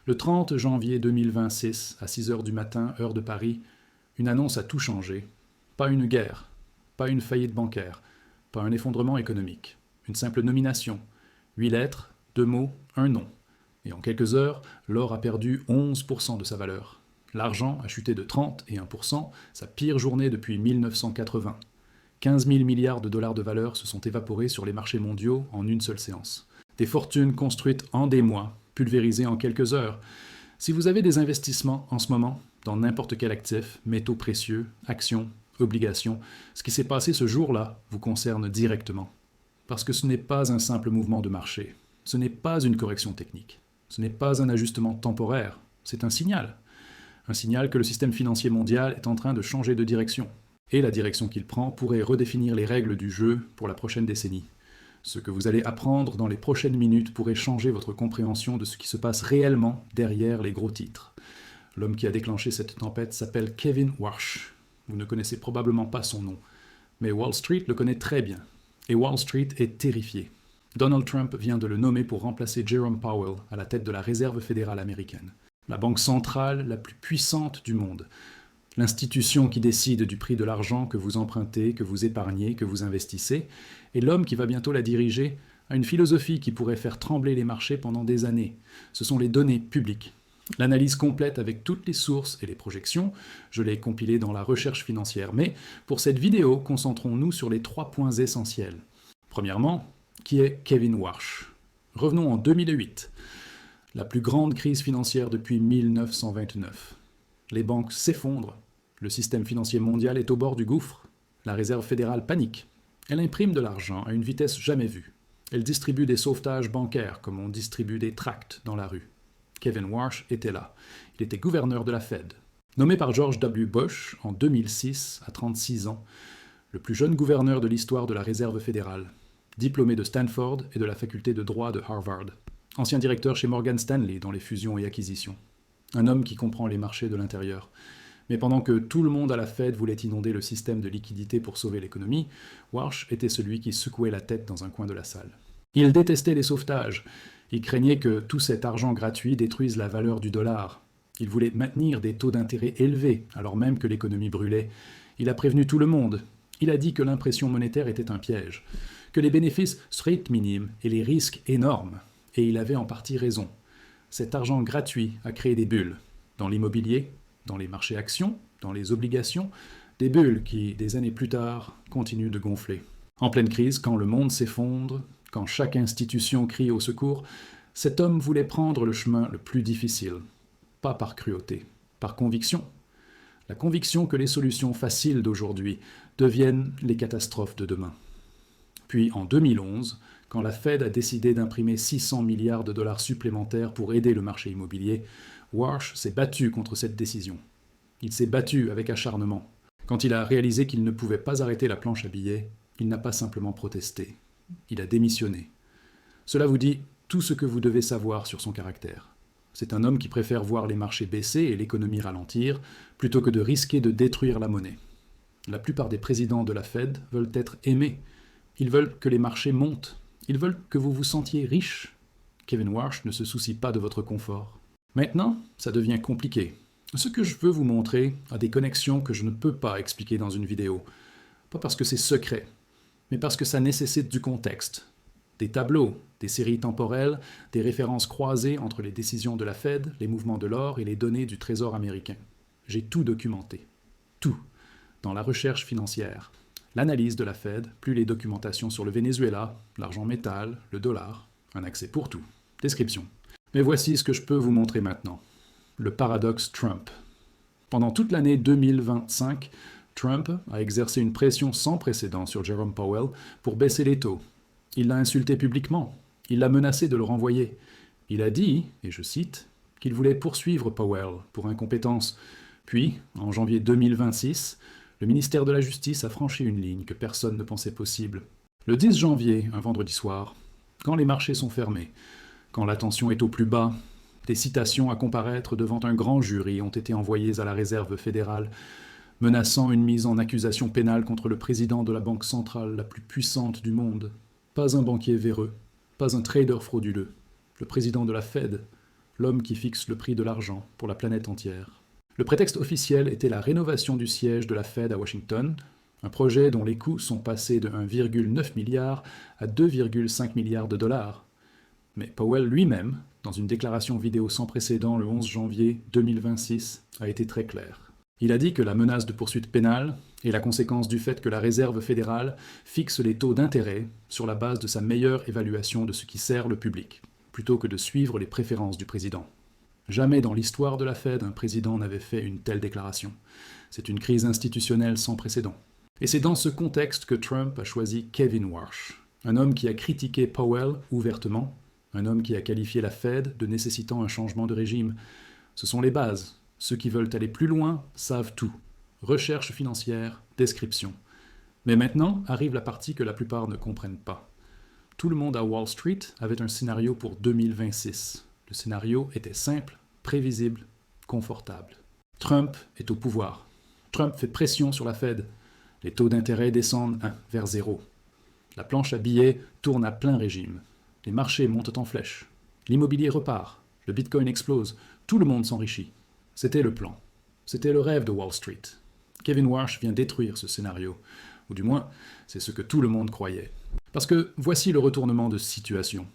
Le 30 janvier 2026, à 6 heures du matin, heure de Paris, une annonce a tout changé. Pas une guerre, pas une faillite bancaire, pas un effondrement économique. Une simple nomination. 8 lettres, 2 mots, un nom. Et en quelques heures, l'or a perdu 11% de sa valeur. L'argent a chuté de 31%, sa pire journée depuis 1980. 15 000 milliards de dollars de valeur se sont évaporés sur les marchés mondiaux en une seule séance. Des fortunes construites en des mois, pulvérisées en quelques heures. Si vous avez des investissements en ce moment, dans n'importe quel actif, métaux précieux, actions, obligations, ce qui s'est passé ce jour-là vous concerne directement. Parce que ce n'est pas un simple mouvement de marché, ce n'est pas une correction technique, ce n'est pas un ajustement temporaire, c'est un signal. Un signal que le système financier mondial est en train de changer de direction. Et la direction qu'il prend pourrait redéfinir les règles du jeu pour la prochaine décennie. Ce que vous allez apprendre dans les prochaines minutes pourrait changer votre compréhension de ce qui se passe réellement derrière les gros titres. L'homme qui a déclenché cette tempête s'appelle Kevin Warsh. Vous ne connaissez probablement pas son nom, mais Wall Street le connaît très bien. Et Wall Street est terrifié. Donald Trump vient de le nommer pour remplacer Jerome Powell à la tête de la Réserve fédérale américaine, la banque centrale la plus puissante du monde. L'institution qui décide du prix de l'argent que vous empruntez, que vous épargnez, que vous investissez, et l'homme qui va bientôt la diriger a une philosophie qui pourrait faire trembler les marchés pendant des années. Ce sont les données publiques. L'analyse complète avec toutes les sources et les projections, je l'ai compilée dans la recherche financière. Mais pour cette vidéo, concentrons-nous sur les 3 points essentiels. Premièrement, qui est Kevin Warsh? Revenons en 2008, la plus grande crise financière depuis 1929. Les banques s'effondrent. Le système financier mondial est au bord du gouffre. La Réserve fédérale panique. Elle imprime de l'argent à une vitesse jamais vue. Elle distribue des sauvetages bancaires comme on distribue des tracts dans la rue. Kevin Warsh était là. Il était gouverneur de la Fed. Nommé par George W. Bush en 2006 à 36 ans, le plus jeune gouverneur de l'histoire de la Réserve fédérale. Diplômé de Stanford et de la faculté de droit de Harvard. Ancien directeur chez Morgan Stanley dans les fusions et acquisitions. Un homme qui comprend les marchés de l'intérieur. Mais pendant que tout le monde à la Fed voulait inonder le système de liquidité pour sauver l'économie, Warsh était celui qui secouait la tête dans un coin de la salle. Il détestait les sauvetages. Il craignait que tout cet argent gratuit détruise la valeur du dollar. Il voulait maintenir des taux d'intérêt élevés, alors même que l'économie brûlait. Il a prévenu tout le monde. Il a dit que l'impression monétaire était un piège, que les bénéfices seraient minimes et les risques énormes. Et il avait en partie raison. Cet argent gratuit a créé des bulles, dans l'immobilier, dans les marchés actions, dans les obligations, des bulles qui, des années plus tard, continuent de gonfler. En pleine crise, quand le monde s'effondre, quand chaque institution crie au secours, cet homme voulait prendre le chemin le plus difficile. Pas par cruauté, par conviction. La conviction que les solutions faciles d'aujourd'hui deviennent les catastrophes de demain. Puis en 2011, quand la Fed a décidé d'imprimer 600 milliards de dollars supplémentaires pour aider le marché immobilier, Warsh s'est battu contre cette décision. Il s'est battu avec acharnement. Quand il a réalisé qu'il ne pouvait pas arrêter la planche à billets, il n'a pas simplement protesté. Il a démissionné. Cela vous dit tout ce que vous devez savoir sur son caractère. C'est un homme qui préfère voir les marchés baisser et l'économie ralentir, plutôt que de risquer de détruire la monnaie. La plupart des présidents de la Fed veulent être aimés. Ils veulent que les marchés montent. Ils veulent que vous vous sentiez riche. Kevin Warsh ne se soucie pas de votre confort. Maintenant, ça devient compliqué. Ce que je veux vous montrer a des connexions que je ne peux pas expliquer dans une vidéo. Pas parce que c'est secret, mais parce que ça nécessite du contexte. Des tableaux, des séries temporelles, des références croisées entre les décisions de la Fed, les mouvements de l'or et les données du Trésor américain. J'ai tout documenté. Tout. Dans la recherche financière. L'analyse de la Fed, plus les documentations sur le Venezuela, l'argent métal, le dollar, un accès pour tout. Description. Mais voici ce que je peux vous montrer maintenant. Le paradoxe Trump. Pendant toute l'année 2025, Trump a exercé une pression sans précédent sur Jerome Powell pour baisser les taux. Il l'a insulté publiquement. Il l'a menacé de le renvoyer. Il a dit, et je cite, qu'il voulait poursuivre Powell pour incompétence. Puis, en janvier 2026, le ministère de la Justice a franchi une ligne que personne ne pensait possible. Le 10 janvier, un vendredi soir, quand les marchés sont fermés, quand la tension est au plus bas, des citations à comparaître devant un grand jury ont été envoyées à la Réserve fédérale, menaçant une mise en accusation pénale contre le président de la banque centrale la plus puissante du monde. Pas un banquier véreux, pas un trader frauduleux. Le président de la Fed, l'homme qui fixe le prix de l'argent pour la planète entière. Le prétexte officiel était la rénovation du siège de la Fed à Washington, un projet dont les coûts sont passés de 1,9 milliard à 2,5 milliards de dollars. Mais Powell lui-même, dans une déclaration vidéo sans précédent le 11 janvier 2026, a été très clair. Il a dit que la menace de poursuite pénale est la conséquence du fait que la Réserve fédérale fixe les taux d'intérêt sur la base de sa meilleure évaluation de ce qui sert le public, plutôt que de suivre les préférences du président. Jamais dans l'histoire de la Fed, un président n'avait fait une telle déclaration. C'est une crise institutionnelle sans précédent. Et c'est dans ce contexte que Trump a choisi Kevin Warsh, un homme qui a critiqué Powell ouvertement, un homme qui a qualifié la Fed de nécessitant un changement de régime. Ce sont les bases. Ceux qui veulent aller plus loin savent tout. Recherche financière, description. Mais maintenant arrive la partie que la plupart ne comprennent pas. Tout le monde à Wall Street avait un scénario pour 2026. Le scénario était simple, prévisible, confortable. Trump est au pouvoir. Trump fait pression sur la Fed. Les taux d'intérêt descendent vers zéro. La planche à billets tourne à plein régime. Les marchés montent en flèche. L'immobilier repart. Le Bitcoin explose. Tout le monde s'enrichit. C'était le plan. C'était le rêve de Wall Street. Kevin Warsh vient détruire ce scénario. Ou du moins, c'est ce que tout le monde croyait. Parce que voici le retournement de situation.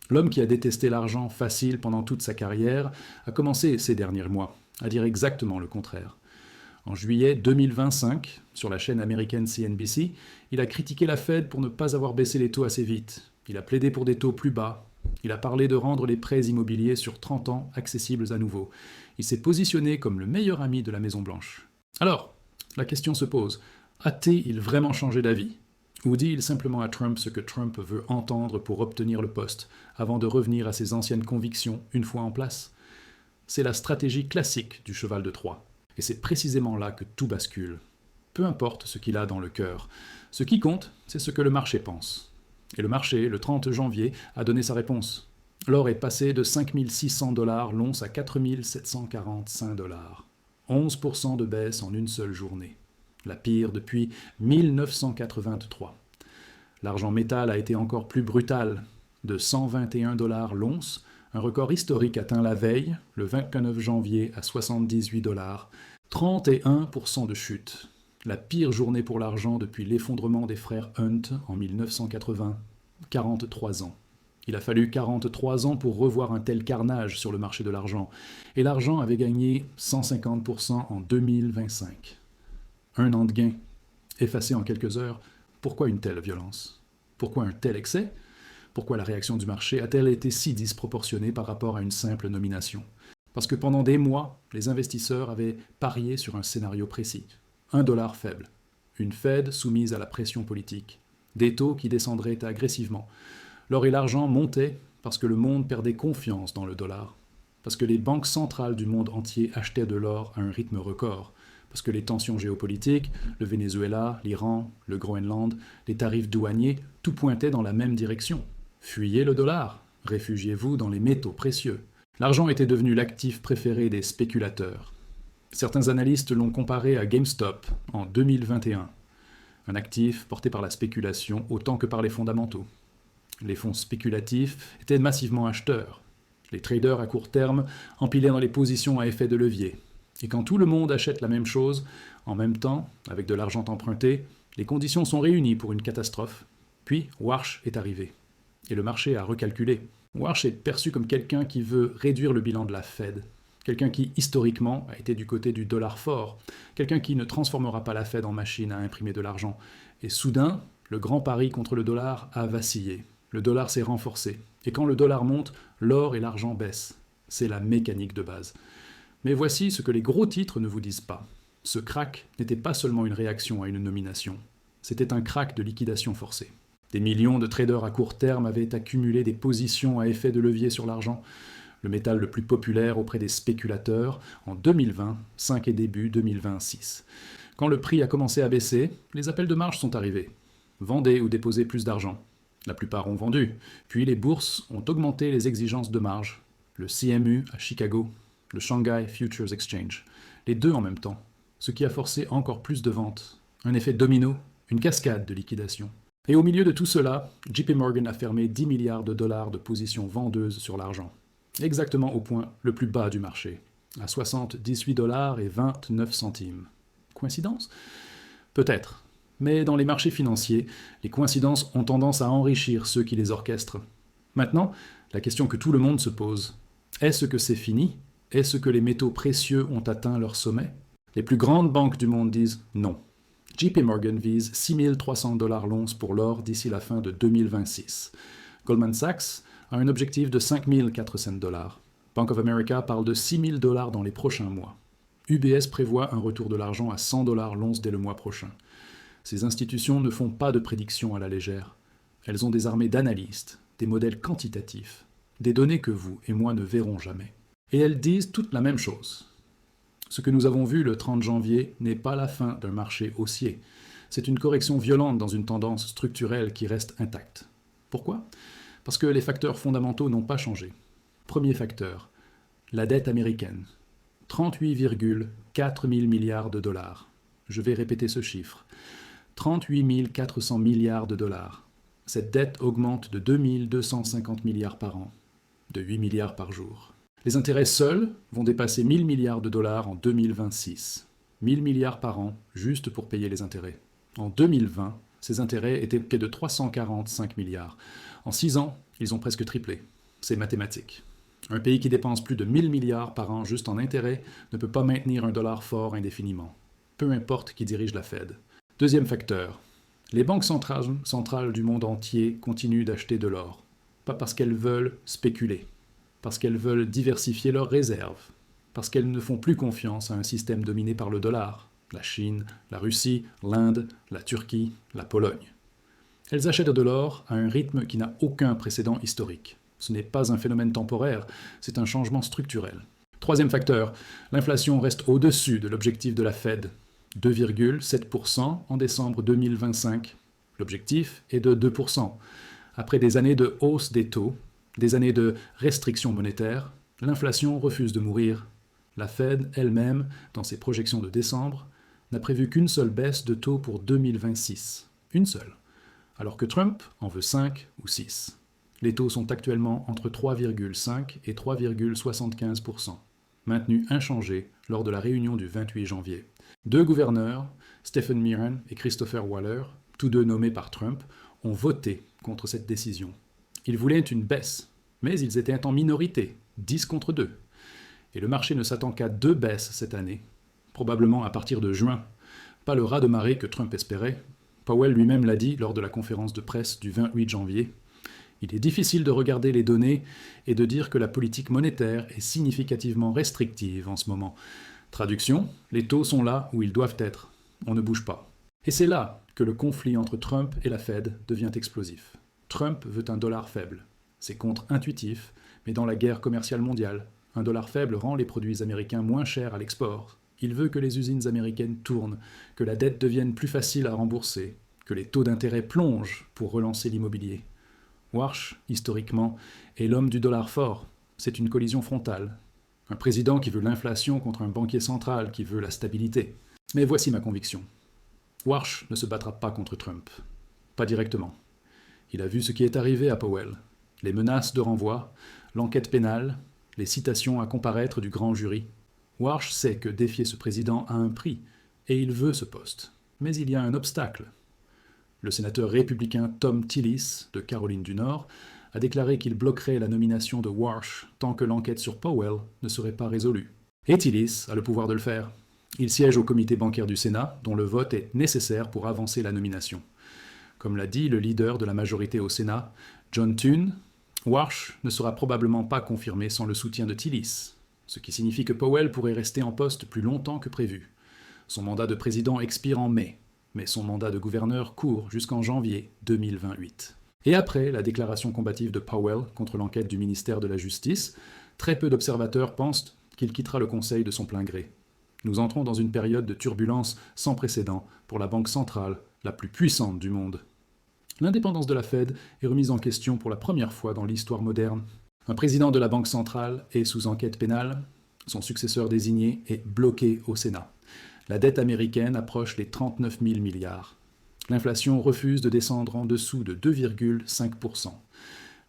L'homme qui a détesté l'argent facile pendant toute sa carrière a commencé ces derniers mois à dire exactement le contraire. En juillet 2025, sur la chaîne américaine CNBC, il a critiqué la Fed pour ne pas avoir baissé les taux assez vite. Il a plaidé pour des taux plus bas. Il a parlé de rendre les prêts immobiliers sur 30 ans accessibles à nouveau. Il s'est positionné comme le meilleur ami de la Maison-Blanche. Alors, la question se pose, a-t-il vraiment changé d'avis? Ou dit-il simplement à Trump ce que Trump veut entendre pour obtenir le poste, avant de revenir à ses anciennes convictions une fois en place? C'est la stratégie classique du cheval de Troie. Et c'est précisément là que tout bascule. Peu importe ce qu'il a dans le cœur. Ce qui compte, c'est ce que le marché pense. Et le marché, le 30 janvier, a donné sa réponse. L'or est passé de 5 600 $ l'once à 4 745 $. 11% de baisse en une seule journée. La pire depuis 1983. L'argent métal a été encore plus brutal, de 121 $ l'once, un record historique atteint la veille, le 29 janvier à 78 $. 31% de chute. La pire journée pour l'argent depuis l'effondrement des frères Hunt en 1980. 43 ans. Il a fallu 43 ans pour revoir un tel carnage sur le marché de l'argent. Et l'argent avait gagné 150% en 2025. Un an de gain, effacé en quelques heures. Pourquoi une telle violence? Pourquoi un tel excès? Pourquoi la réaction du marché a-t-elle été si disproportionnée par rapport à une simple nomination? Parce que pendant des mois, les investisseurs avaient parié sur un scénario précis. $1 faible. Une Fed soumise à la pression politique. Des taux qui descendraient agressivement. L'or et l'argent montaient parce que le monde perdait confiance dans le dollar. Parce que les banques centrales du monde entier achetaient de l'or à un rythme record. Parce que les tensions géopolitiques, le Venezuela, l'Iran, le Groenland, les tarifs douaniers, tout pointait dans la même direction. Fuyez le dollar, réfugiez-vous dans les métaux précieux. L'argent était devenu l'actif préféré des spéculateurs. Certains analystes l'ont comparé à GameStop en 2021, un actif porté par la spéculation autant que par les fondamentaux. Les fonds spéculatifs étaient massivement acheteurs. Les traders à court terme empilaient dans les positions à effet de levier. Et quand tout le monde achète la même chose, en même temps, avec de l'argent emprunté, les conditions sont réunies pour une catastrophe. Puis Warsh est arrivé. Et le marché a recalculé. Warsh est perçu comme quelqu'un qui veut réduire le bilan de la Fed. Quelqu'un qui, historiquement, a été du côté du dollar fort. Quelqu'un qui ne transformera pas la Fed en machine à imprimer de l'argent. Et soudain, le grand pari contre le dollar a vacillé. Le dollar s'est renforcé. Et quand le dollar monte, l'or et l'argent baissent. C'est la mécanique de base. Mais voici ce que les gros titres ne vous disent pas. Ce crack n'était pas seulement une réaction à une nomination. C'était un crack de liquidation forcée. Des millions de traders à court terme avaient accumulé des positions à effet de levier sur l'argent. Le métal le plus populaire auprès des spéculateurs en 2025 et début 2026. Quand le prix a commencé à baisser, les appels de marge sont arrivés. Vendez ou déposez plus d'argent. La plupart ont vendu. Puis les bourses ont augmenté les exigences de marge. Le CMU à Chicago, le Shanghai Futures Exchange. Les deux en même temps. Ce qui a forcé encore plus de ventes. Un effet domino, une cascade de liquidation. Et au milieu de tout cela, JP Morgan a fermé 10 milliards de dollars de positions vendeuses sur l'argent. exactement au point le plus bas du marché, à 78,29 $. Coïncidence? Peut-être. Mais dans les marchés financiers, les coïncidences ont tendance à enrichir ceux qui les orchestrent. Maintenant, la question que tout le monde se pose, est-ce que c'est fini? Est-ce que les métaux précieux ont atteint leur sommet? Les plus grandes banques du monde disent non. JP Morgan vise 6 300 $ l'once pour l'or d'ici la fin de 2026. Goldman Sachs a un objectif de 5 400 $. Bank of America parle de 6 000 $ dans les prochains mois. UBS prévoit un retour de l'argent à 100 $ l'once dès le mois prochain. Ces institutions ne font pas de prédictions à la légère. Elles ont des armées d'analystes, des modèles quantitatifs, des données que vous et moi ne verrons jamais. Et elles disent toutes la même chose. Ce que nous avons vu le 30 janvier n'est pas la fin d'un marché haussier. C'est une correction violente dans une tendance structurelle qui reste intacte. Pourquoi? Parce que les facteurs fondamentaux n'ont pas changé. Premier facteur, la dette américaine. 38,4 000 milliards de dollars. Je vais répéter ce chiffre. 38 400 milliards de dollars. Cette dette augmente de 2 250 milliards par an, de 8 milliards par jour. Les intérêts seuls vont dépasser 1 000 milliards de dollars en 2026. 1 000 milliards par an, juste pour payer les intérêts. En 2020, ces intérêts étaient près de 345 milliards. En 6 ans, ils ont presque triplé. C'est mathématique. Un pays qui dépense plus de 1 000 milliards par an juste en intérêts ne peut pas maintenir un dollar fort indéfiniment. Peu importe qui dirige la Fed. Deuxième facteur, les banques centrales du monde entier continuent d'acheter de l'or. Pas parce qu'elles veulent spéculer, parce qu'elles veulent diversifier leurs réserves, parce qu'elles ne font plus confiance à un système dominé par le dollar, la Chine, la Russie, l'Inde, la Turquie, la Pologne. Elles achètent de l'or à un rythme qui n'a aucun précédent historique. Ce n'est pas un phénomène temporaire, c'est un changement structurel. Troisième facteur, l'inflation reste au-dessus de l'objectif de la Fed, 2,7% en décembre 2025. L'objectif est de 2%. Après des années de hausse des taux, des années de restrictions monétaires, l'inflation refuse de mourir. La Fed elle-même, dans ses projections de décembre, n'a prévu qu'une seule baisse de taux pour 2026. Une seule. Alors que Trump en veut 5 ou 6. Les taux sont actuellement entre 3,5 et 3,75%, maintenus inchangés lors de la réunion du 28 janvier. Deux gouverneurs, Stephen Meehan et Christopher Waller, tous deux nommés par Trump, ont voté contre cette décision. Ils voulaient une baisse, mais ils étaient en minorité, 10 contre 2. Et le marché ne s'attend qu'à 2 baisses cette année, probablement à partir de juin. Pas le raz-de-marée que Trump espérait. Powell lui-même l'a dit lors de la conférence de presse du 28 janvier. Il est difficile de regarder les données et de dire que la politique monétaire est significativement restrictive en ce moment. Traduction, les taux sont là où ils doivent être. On ne bouge pas. Et c'est là que le conflit entre Trump et la Fed devient explosif. Trump veut un dollar faible. C'est contre-intuitif, mais dans la guerre commerciale mondiale, un dollar faible rend les produits américains moins chers à l'export. Il veut que les usines américaines tournent, que la dette devienne plus facile à rembourser, que les taux d'intérêt plongent pour relancer l'immobilier. Warsh, historiquement, est l'homme du dollar fort. C'est une collision frontale. Un président qui veut l'inflation contre un banquier central qui veut la stabilité. Mais voici ma conviction. Warsh ne se battra pas contre Trump. Pas directement. Il a vu ce qui est arrivé à Powell. Les menaces de renvoi, l'enquête pénale, les citations à comparaître du grand jury. Warsh sait que défier ce président a un prix, et il veut ce poste. Mais il y a un obstacle. Le sénateur républicain Thom Tillis, de Caroline du Nord, a déclaré qu'il bloquerait la nomination de Warsh tant que l'enquête sur Powell ne serait pas résolue. Et Tillis a le pouvoir de le faire. Il siège au comité bancaire du Sénat, dont le vote est nécessaire pour avancer la nomination. Comme l'a dit le leader de la majorité au Sénat, John Thune, Warsh ne sera probablement pas confirmé sans le soutien de Tillis, ce qui signifie que Powell pourrait rester en poste plus longtemps que prévu. Son mandat de président expire en mai, mais son mandat de gouverneur court jusqu'en janvier 2028. Et après la déclaration combative de Powell contre l'enquête du ministère de la Justice, très peu d'observateurs pensent qu'il quittera le Conseil de son plein gré. Nous entrons dans une période de turbulence sans précédent pour la banque centrale, la plus puissante du monde. L'indépendance de la Fed est remise en question pour la première fois dans l'histoire moderne. Un président de la Banque centrale est sous enquête pénale. Son successeur désigné est bloqué au Sénat. La dette américaine approche les 39 000 milliards. L'inflation refuse de descendre en dessous de 2,5%.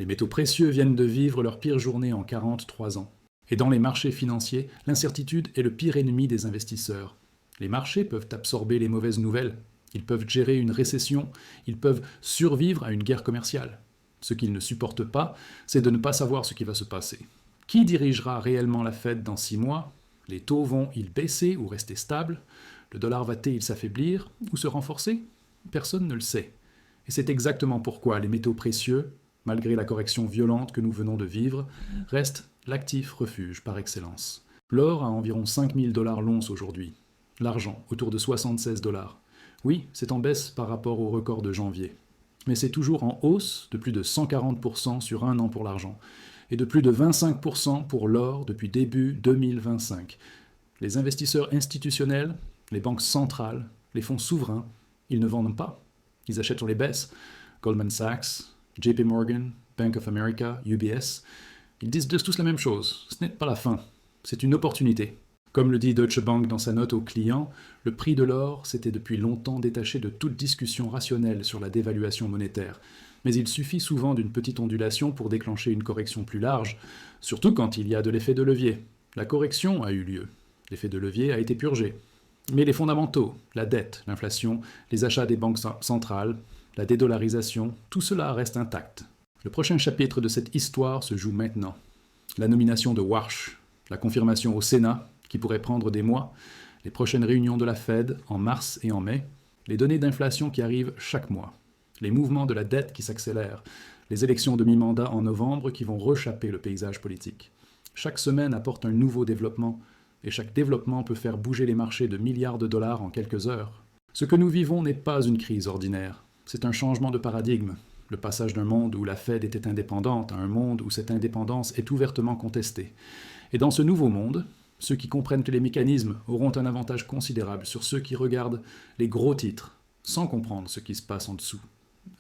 Les métaux précieux viennent de vivre leur pire journée en 43 ans. Et dans les marchés financiers, l'incertitude est le pire ennemi des investisseurs. Les marchés peuvent absorber les mauvaises nouvelles, ils peuvent gérer une récession, ils peuvent survivre à une guerre commerciale. Ce qu'ils ne supportent pas, c'est de ne pas savoir ce qui va se passer. Qui dirigera réellement la Fed dans 6 mois? Les taux vont-ils baisser ou rester stables? Le dollar va-t-il s'affaiblir ou se renforcer? Personne ne le sait. Et c'est exactement pourquoi les métaux précieux, malgré la correction violente que nous venons de vivre, restent l'actif refuge par excellence. L'or a environ 5 000 $ l'once aujourd'hui. L'argent, autour de 76 $. Oui, c'est en baisse par rapport au record de janvier. Mais c'est toujours en hausse de plus de 140% sur un an pour l'argent, et de plus de 25% pour l'or depuis début 2025. Les investisseurs institutionnels, les banques centrales, les fonds souverains, ils ne vendent pas. Ils achètent sur les baisses. Goldman Sachs, JP Morgan, Bank of America, UBS, ils disent tous la même chose. Ce n'est pas la fin, c'est une opportunité. Comme le dit Deutsche Bank dans sa note aux clients, le prix de l'or s'était depuis longtemps détaché de toute discussion rationnelle sur la dévaluation monétaire. Mais il suffit souvent d'une petite ondulation pour déclencher une correction plus large, surtout quand il y a de l'effet de levier. La correction a eu lieu. L'effet de levier a été purgé. Mais les fondamentaux, la dette, l'inflation, les achats des banques centrales, la dédollarisation, tout cela reste intact. Le prochain chapitre de cette histoire se joue maintenant. La nomination de Warsh, la confirmation au Sénat, qui pourrait prendre des mois, les prochaines réunions de la Fed en mars et en mai, les données d'inflation qui arrivent chaque mois, les mouvements de la dette qui s'accélèrent, les élections de mi-mandat en novembre qui vont rechapper le paysage politique. Chaque semaine apporte un nouveau développement, et chaque développement peut faire bouger les marchés de milliards de dollars en quelques heures. Ce que nous vivons n'est pas une crise ordinaire, c'est un changement de paradigme, le passage d'un monde où la Fed était indépendante à un monde où cette indépendance est ouvertement contestée. Et dans ce nouveau monde, ceux qui comprennent les mécanismes auront un avantage considérable sur ceux qui regardent les gros titres, sans comprendre ce qui se passe en dessous.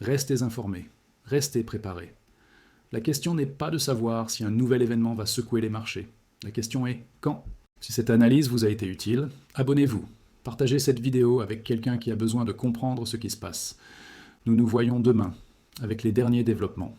Restez informés, restez préparés. La question n'est pas de savoir si un nouvel événement va secouer les marchés. La question est quand. Si cette analyse vous a été utile, abonnez-vous. Partagez cette vidéo avec quelqu'un qui a besoin de comprendre ce qui se passe. Nous nous voyons demain avec les derniers développements.